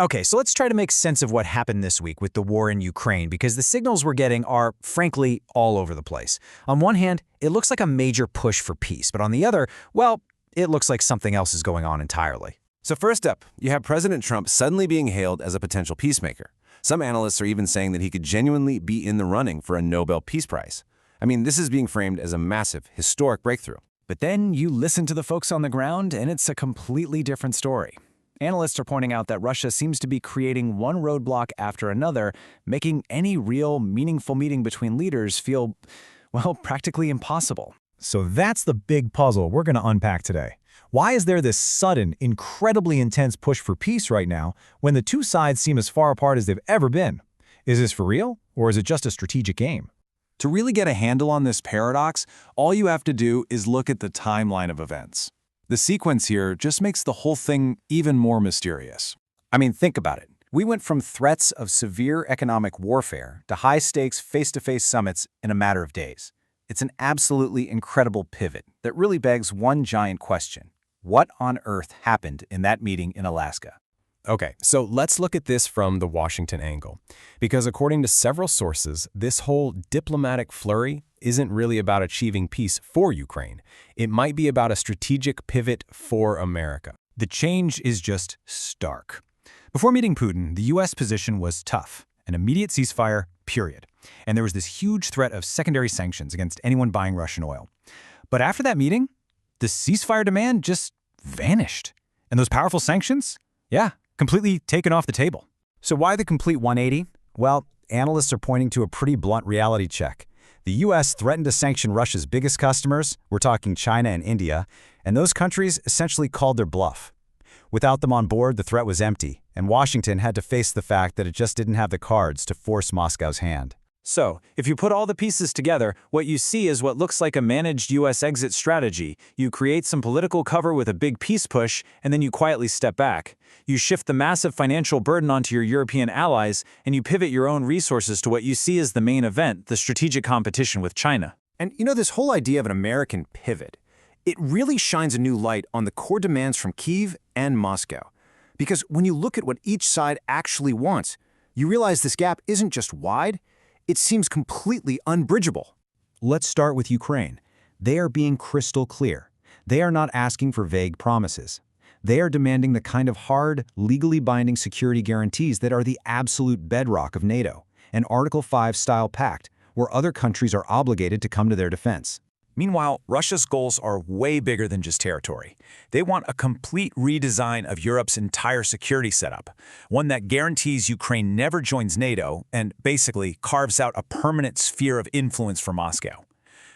Okay, so let's try to make sense of what happened this week with the war in Ukraine, because the signals we're getting are, frankly, all over the place. On one hand, it looks like a major push for peace, but on the other, well, it looks like something else is going on entirely. So first up, you have President Trump suddenly being hailed as a potential peacemaker. Some analysts are even saying that he could genuinely be in the running for a Nobel Peace Prize. I mean, this is being framed as a massive, historic breakthrough. But then you listen to the folks on the ground, and it's a completely different story. Analysts are pointing out that Russia seems to be creating one roadblock after another, making any real, meaningful meeting between leaders feel, well, practically impossible. So that's the big puzzle we're going to unpack today. Why is there this sudden, incredibly intense push for peace right now when the two sides seem as far apart as they've ever been? Is this for real, or is it just a strategic game? To really get a handle on this paradox, all you have to do is look at the timeline of events. The sequence here just makes the whole thing even more mysterious. I mean, think about it. We went from threats of severe economic warfare to high-stakes face-to-face summits in a matter of days. It's an absolutely incredible pivot that really begs one giant question. What on earth happened in that meeting in Alaska? Okay, so let's look at this from the Washington angle. Because according to several sources, this whole diplomatic flurry isn't really about achieving peace for Ukraine. It might be about a strategic pivot for America. The change is just stark. Before meeting Putin, the U.S. position was tough, an immediate ceasefire, period. And there was this huge threat of secondary sanctions against anyone buying Russian oil. But after that meeting, the ceasefire demand just vanished. And those powerful sanctions? Yeah, completely taken off the table. So why the complete 180? Well, analysts are pointing to a pretty blunt reality check. The U.S. threatened to sanction Russia's biggest customers, we're talking China and India, and those countries essentially called their bluff. Without them on board, the threat was empty, and Washington had to face the fact that it just didn't have the cards to force Moscow's hand. So, if you put all the pieces together, what you see is what looks like a managed U.S. exit strategy. You create some political cover with a big peace push, and then you quietly step back. You shift the massive financial burden onto your European allies, and you pivot your own resources to what you see as the main event, the strategic competition with China. And you know, this whole idea of an American pivot, it really shines a new light on the core demands from Kyiv and Moscow. Because when you look at what each side actually wants, you realize this gap isn't just wide, it seems completely unbridgeable. Let's start with Ukraine. They are being crystal clear. They are not asking for vague promises. They are demanding the kind of hard, legally binding security guarantees that are the absolute bedrock of NATO, an Article 5-style pact where other countries are obligated to come to their defense. Meanwhile, Russia's goals are way bigger than just territory. They want a complete redesign of Europe's entire security setup, one that guarantees Ukraine never joins NATO and basically carves out a permanent sphere of influence for Moscow.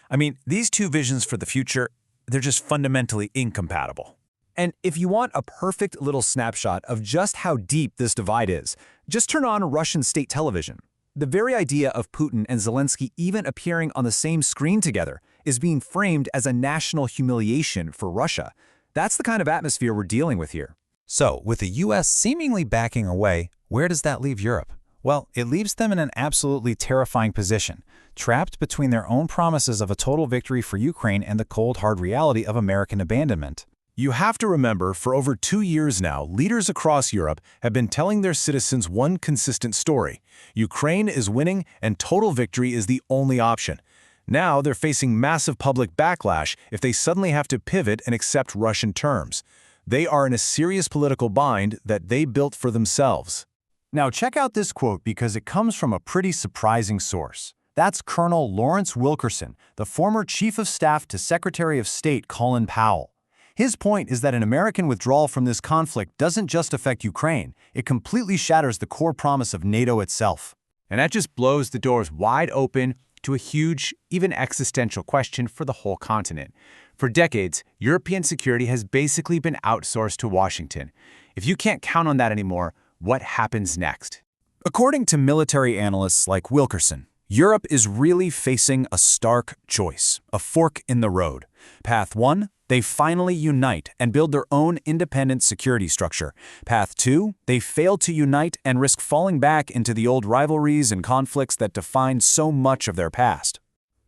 I mean, these two visions for the future, they're just fundamentally incompatible. And if you want a perfect little snapshot of just how deep this divide is, just turn on Russian state television. The very idea of Putin and Zelensky even appearing on the same screen together is being framed as a national humiliation for Russia. That's the kind of atmosphere we're dealing with here. So, with the U.S. seemingly backing away, where does that leave Europe? Well, it leaves them in an absolutely terrifying position, trapped between their own promises of a total victory for Ukraine and the cold, hard reality of American abandonment. You have to remember, for over 2 years now, leaders across Europe have been telling their citizens one consistent story. Ukraine is winning and total victory is the only option. Now they're facing massive public backlash if they suddenly have to pivot and accept Russian terms. They are in a serious political bind that they built for themselves. Now check out this quote because it comes from a pretty surprising source. That's Colonel Lawrence Wilkerson, the former Chief of Staff to Secretary of State Colin Powell. His point is that an American withdrawal from this conflict doesn't just affect Ukraine, it completely shatters the core promise of NATO itself. And that just blows the doors wide open to a huge, even existential question for the whole continent. For decades, European security has basically been outsourced to Washington. If you can't count on that anymore, what happens next? According to military analysts like Wilkerson, Europe is really facing a stark choice, a fork in the road. Path 1, they finally unite and build their own independent security structure. Path 2, they fail to unite and risk falling back into the old rivalries and conflicts that defined so much of their past.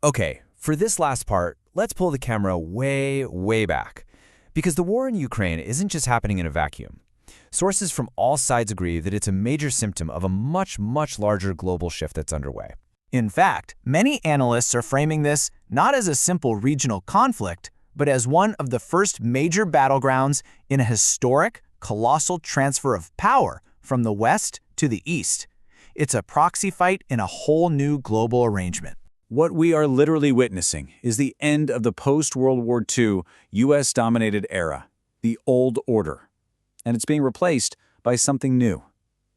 Okay, for this last part, let's pull the camera way, way back. Because the war in Ukraine isn't just happening in a vacuum. Sources from all sides agree that it's a major symptom of a much, much larger global shift that's underway. In fact, many analysts are framing this not as a simple regional conflict, but as one of the first major battlegrounds in a historic, colossal transfer of power from the West to the East. It's a proxy fight in a whole new global arrangement. What we are literally witnessing is the end of the post-World War II US-dominated era, the old order. And it's being replaced by something new,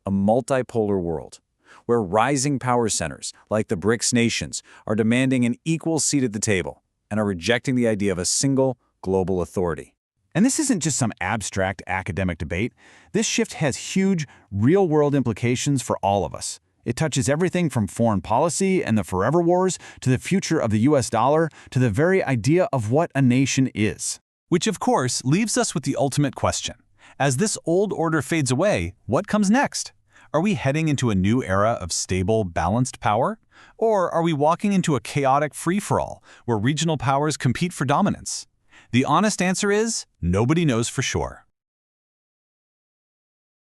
a multipolar world, where rising power centers, like the BRICS nations, are demanding an equal seat at the table and are rejecting the idea of a single global authority. And this isn't just some abstract academic debate. This shift has huge, real-world implications for all of us. It touches everything from foreign policy and the forever wars to the future of the US dollar to the very idea of what a nation is. Which, of course, leaves us with the ultimate question. As this old order fades away, what comes next? Are we heading into a new era of stable, balanced power? Or are we walking into a chaotic free-for-all where regional powers compete for dominance? The honest answer is, nobody knows for sure.